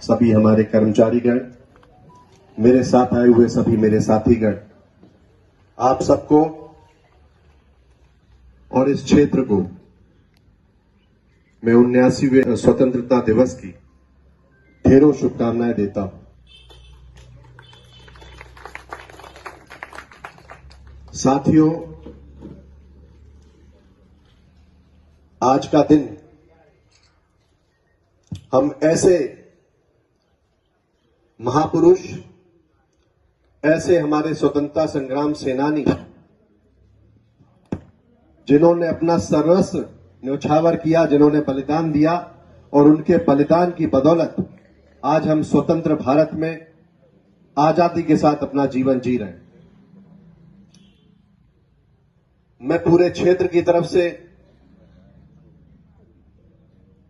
सभी हमारे कर्मचारीगण, मेरे साथ आए हुए सभी मेरे साथीगण, आप सबको और इस क्षेत्र को मैं 79वें स्वतंत्रता दिवस की ढेरों शुभकामनाएं देता हूं। साथियों, आज का दिन हम ऐसे महापुरुष, ऐसे हमारे स्वतंत्रता संग्राम सेनानी जिन्होंने अपना सर्वस्व न्यौछावर किया, जिन्होंने बलिदान दिया, और उनके बलिदान की बदौलत आज हम स्वतंत्र भारत में आजादी के साथ अपना जीवन जी रहे हैं। मैं पूरे क्षेत्र की तरफ से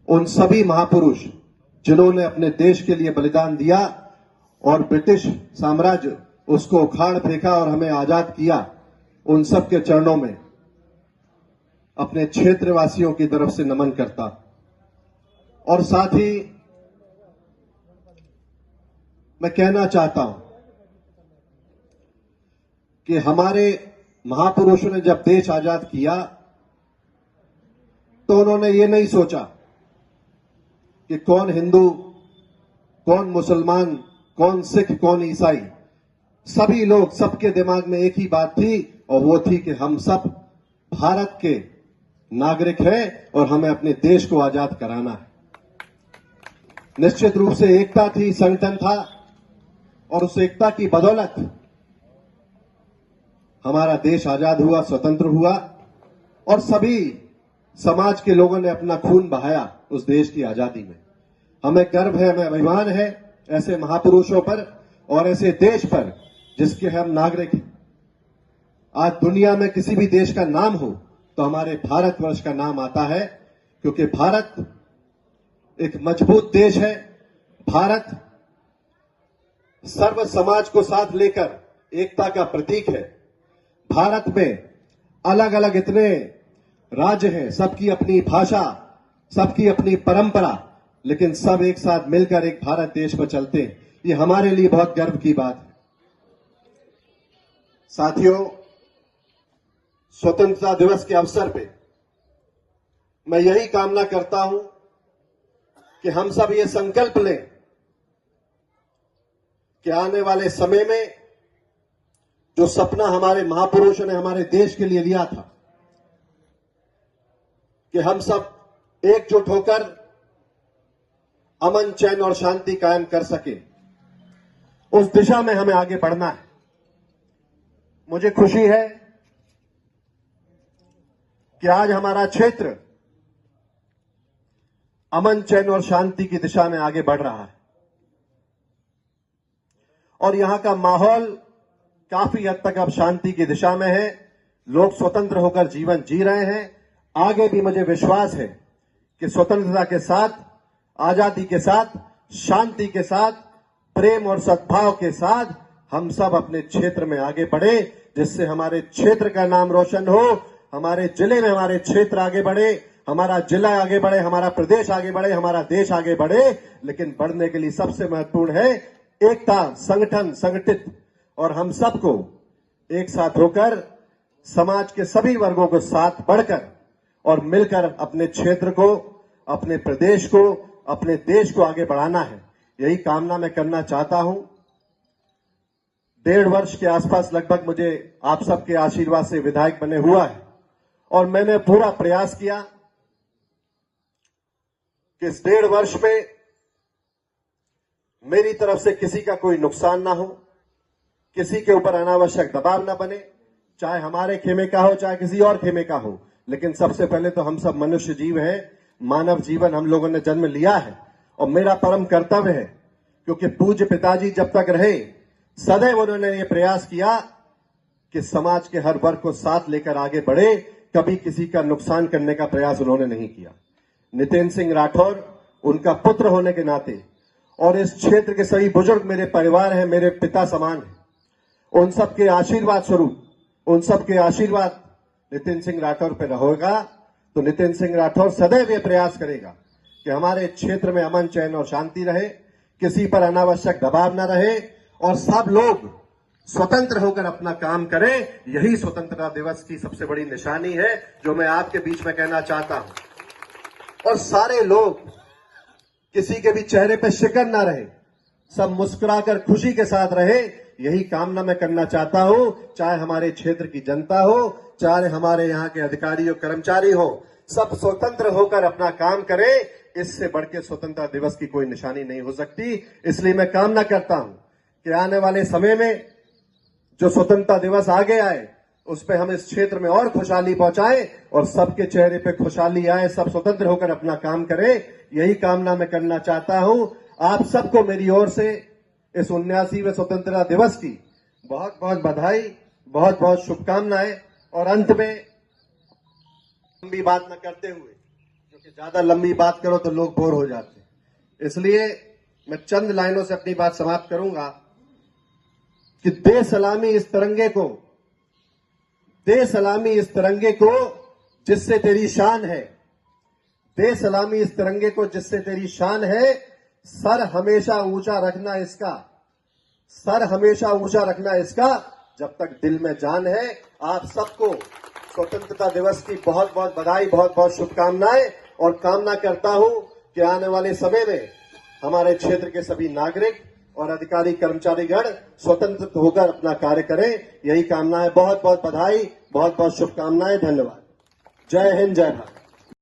उन सभी महापुरुष जिन्होंने अपने देश के लिए बलिदान दिया और ब्रिटिश साम्राज्य उसको उखाड़ फेंका और हमें आजाद किया, उन सब के चरणों में अपने क्षेत्रवासियों की तरफ से नमन करता। और साथ ही मैं कहना चाहता हूं कि हमारे महापुरुषों ने जब देश आजाद किया तो उन्होंने ये नहीं सोचा कि कौन हिंदू, कौन मुसलमान, कौन सिख, कौन ईसाई। सभी लोग, सबके दिमाग में एक ही बात थी, और वो थी कि हम सब भारत के नागरिक हैं और हमें अपने देश को आजाद कराना है। निश्चित रूप से एकता थी, संगठन था, और उस एकता की बदौलत हमारा देश आजाद हुआ, स्वतंत्र हुआ, और सभी समाज के लोगों ने अपना खून बहाया उस देश की आजादी में। हमें गर्व है, हमें अभिमान है ऐसे महापुरुषों पर और ऐसे देश पर जिसके हम नागरिक हैं। आज दुनिया में किसी भी देश का नाम हो तो हमारे भारतवर्ष का नाम आता है, क्योंकि भारत एक मजबूत देश है। भारत सर्व समाज को साथ लेकर एकता का प्रतीक है। भारत में अलग अलग इतने राज्य हैं, सबकी अपनी भाषा, सबकी अपनी परंपरा, लेकिन सब एक साथ मिलकर एक भारत देश पर चलते हैं। ये हमारे लिए बहुत गर्व की बात है। साथियों, स्वतंत्रता दिवस के अवसर पे मैं यही कामना करता हूं कि हम सब ये संकल्प लें कि आने वाले समय में जो सपना हमारे महापुरुषों ने हमारे देश के लिए लिया था कि हम सब एकजुट होकर अमन, चैन और शांति कायम कर सके, उस दिशा में हमें आगे बढ़ना है। मुझे खुशी है कि आज हमारा क्षेत्र अमन, चैन और शांति की दिशा में आगे बढ़ रहा है, और यहां का माहौल काफी हद तक अब शांति की दिशा में है। लोग स्वतंत्र होकर जीवन जी रहे हैं। आगे भी मुझे विश्वास है कि स्वतंत्रता के साथ, आजादी के साथ, शांति के साथ, प्रेम और सद्भाव के साथ हम सब अपने क्षेत्र में आगे बढ़े, जिससे हमारे क्षेत्र का नाम रोशन हो, हमारे जिले में हमारे क्षेत्र आगे बढ़े, हमारा जिला आगे बढ़े, हमारा प्रदेश आगे बढ़े, हमारा देश आगे बढ़े। लेकिन बढ़ने के लिए सबसे महत्वपूर्ण है एकता, संगठन, संगठित, और हम सबको एक साथ होकर समाज के सभी वर्गों को साथ बढ़कर और मिलकर अपने क्षेत्र को, अपने प्रदेश को, अपने देश को आगे बढ़ाना है। यही कामना मैं करना चाहता हूं। 1.5 वर्ष के आसपास लगभग मुझे आप सबके आशीर्वाद से विधायक बने हुआ है, और मैंने पूरा प्रयास किया कि इस 1.5 वर्ष में मेरी तरफ से किसी का कोई नुकसान ना हो, किसी के ऊपर अनावश्यक दबाव ना बने, चाहे हमारे खेमे का हो, चाहे किसी और खेमे का हो। लेकिन सबसे पहले तो हम सब मनुष्य जीव हैं, मानव जीवन हम लोगों ने जन्म लिया है, और मेरा परम कर्तव्य है, क्योंकि पूज्य पिताजी जब तक रहे सदैव उन्होंने ये प्रयास किया कि समाज के हर वर्ग को साथ लेकर आगे बढ़े। कभी किसी का नुकसान करने का प्रयास उन्होंने नहीं किया। नितिन सिंह राठौर उनका पुत्र होने के नाते, और इस क्षेत्र के सभी बुजुर्ग मेरे परिवार हैं, मेरे पिता समान हैं, उन सबके आशीर्वाद स्वरूप, उन सबके आशीर्वाद नितिन सिंह राठौर पे रहेगा, तो नितिन सिंह राठौर सदैव ये प्रयास करेगा कि हमारे क्षेत्र में अमन, चैन और शांति रहे, किसी पर अनावश्यक दबाव न रहे और सब लोग स्वतंत्र होकर अपना काम करें। यही स्वतंत्रता दिवस की सबसे बड़ी निशानी है जो मैं आपके बीच में कहना चाहता हूं। और सारे लोग, किसी के भी चेहरे पर शिकन ना रहे, सब मुस्कुराकर खुशी के साथ रहे, यही कामना मैं करना चाहता हूं। चाहे हमारे क्षेत्र की जनता हो, चाहे हमारे यहाँ के अधिकारी और कर्मचारी हो, सब स्वतंत्र होकर अपना काम करें। इससे बढ़ के स्वतंत्रता दिवस की कोई निशानी नहीं हो सकती। इसलिए मैं कामना करता हूं कि आने वाले समय में जो स्वतंत्रता दिवस आगे आए, उस पे हम इस क्षेत्र में और खुशहाली पहुंचाएं और सबके चेहरे पे खुशहाली आए, सब स्वतंत्र होकर अपना काम करें। यही कामना मैं करना चाहता हूं। आप सबको मेरी ओर से इस 79वें स्वतंत्रता दिवस की बहुत बहुत बधाई, बहुत बहुत शुभकामनाएं। और अंत में लंबी बात न करते हुए, क्योंकि ज्यादा लंबी बात करो तो लोग बोर हो जाते हैं, इसलिए मैं चंद लाइनों से अपनी बात समाप्त करूंगा कि दे सलामी इस तिरंगे को, दे सलामी इस तिरंगे को जिससे तेरी शान है, दे सलामी इस तिरंगे को जिससे तेरी शान है। सर हमेशा ऊंचा रखना इसका, सर हमेशा ऊंचा रखना इसका जब तक दिल में जान है। आप सबको स्वतंत्रता दिवस की बहुत बहुत बधाई, बहुत बहुत शुभकामनाएं। और कामना करता हूं कि आने वाले समय में हमारे क्षेत्र के सभी नागरिक और अधिकारी कर्मचारीगण स्वतंत्र होकर अपना कार्य करें। यही कामना है। बहुत बहुत बधाई, बहुत बहुत शुभकामनाएं। धन्यवाद। जय हिंद, जय भारत।